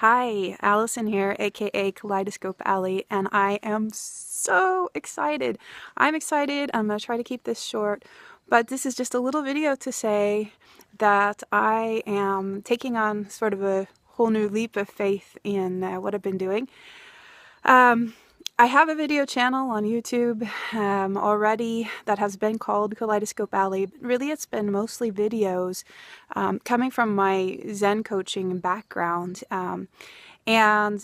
Hi, Allison here, aka Kaleidoscope Alley, and I am so excited. I'm excited. I'm going to try to keep this short, but this is just a little video to say that I am taking on sort of a whole new leap of faith in what I've been doing. I have a video channel on YouTube already that has been called Kaleidoscope Alley. Really, it's been mostly videos coming from my Zen coaching background. And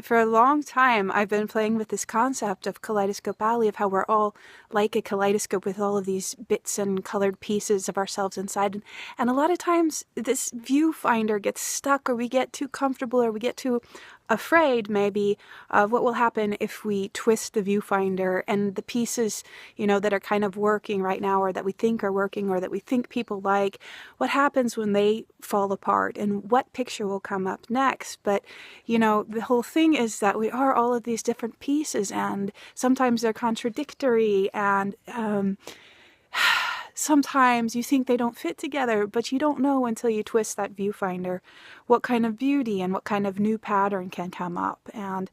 for a long time, I've been playing with this concept of Kaleidoscope Alley, of how we're all like a kaleidoscope with all of these bits and colored pieces of ourselves inside. And a lot of times this viewfinder gets stuck, or we get too comfortable, or we get too afraid maybe of what will happen if we twist the viewfinder and the pieces, that are kind of working right now, or that we think are working, or that we think people like. What happens when they fall apart, and what picture will come up next? But, the whole thing is that we are all of these different pieces, and sometimes they're contradictory, and sometimes you think they don't fit together, but you don't know until you twist that viewfinder what kind of beauty and what kind of new pattern can come up. And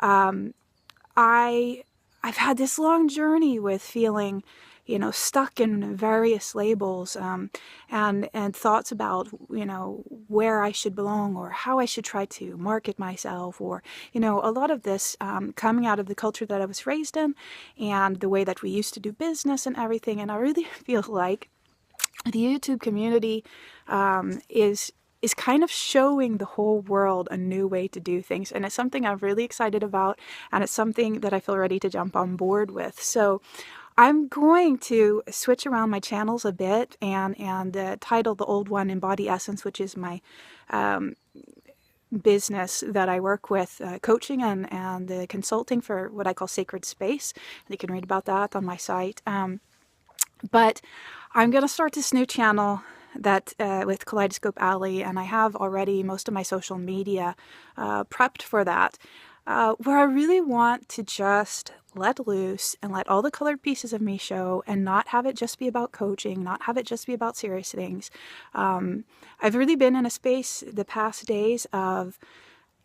I've had this long journey with feeling, stuck in various labels and thoughts about, where I should belong, or how I should try to market myself, or, a lot of this coming out of the culture that I was raised in and the way that we used to do business and everything. And I really feel like the YouTube community is kind of showing the whole world a new way to do things. And it's something I'm really excited about, and it's something that I feel ready to jump on board with. So I'm going to switch around my channels a bit and title the old one Embody Essence, which is my business that I work with, coaching and consulting for what I call Sacred Space. And you can read about that on my site. But I'm going to start this new channel that with Kaleidoscope Alley, and I have already most of my social media prepped for that, where I really want to just let loose and let all the colored pieces of me show, and not have it just be about coaching, not have it just be about serious things. I've really been in a space the past days of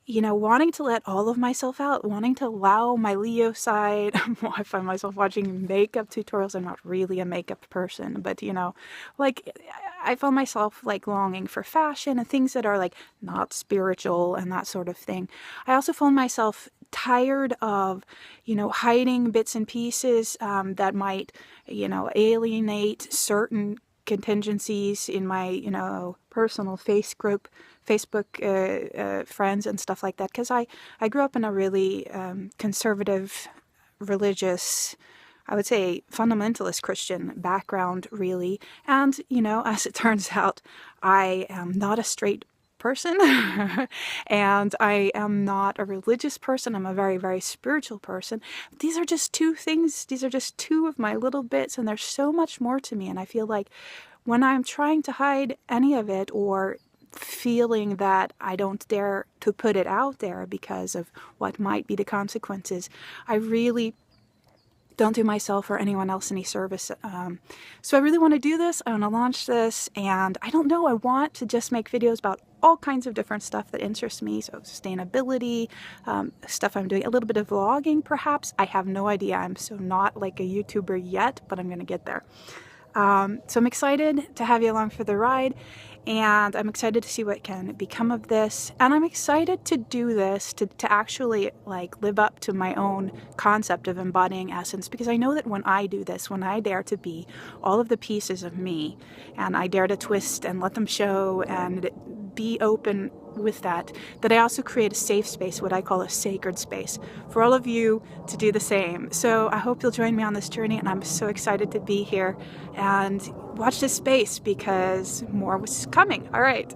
wanting to let all of myself out, wanting to allow my Leo side. I find myself watching makeup tutorials. I'm not really a makeup person, but I found myself longing for fashion and things that are not spiritual and that sort of thing. I also found myself tired of, hiding bits and pieces that might, alienate certain contingencies in my, personal Facebook friends and stuff like that. Because I grew up in a really conservative, religious, I would say fundamentalist Christian background, really. And, as it turns out, I am not a straight person and I am not a religious person. I'm a very, very spiritual person. These are just two things. These are just two of my little bits, and there's so much more to me. And I feel like when I'm trying to hide any of it, or feeling that I don't dare to put it out there because of what might be the consequences, I really don't do myself or anyone else any service. So I really want to do this. I want to launch this, and I don't know, I want to just make videos about all kinds of different stuff that interests me. So sustainability, stuff I'm doing, a little bit of vlogging perhaps. I have no idea. I'm so not like a YouTuber yet, but I'm going to get there. So I'm excited to have you along for the ride, and I'm excited to see what can become of this, and I'm excited to do this to actually live up to my own concept of embodying essence, because I know that when I do this, when I dare to be all of the pieces of me, and I dare to twist and let them show and be open with that I also create a safe space, what I call a sacred space, for all of you to do the same. So I hope you'll join me on this journey, and I'm so excited to be here, and watch this space because more was coming. All right.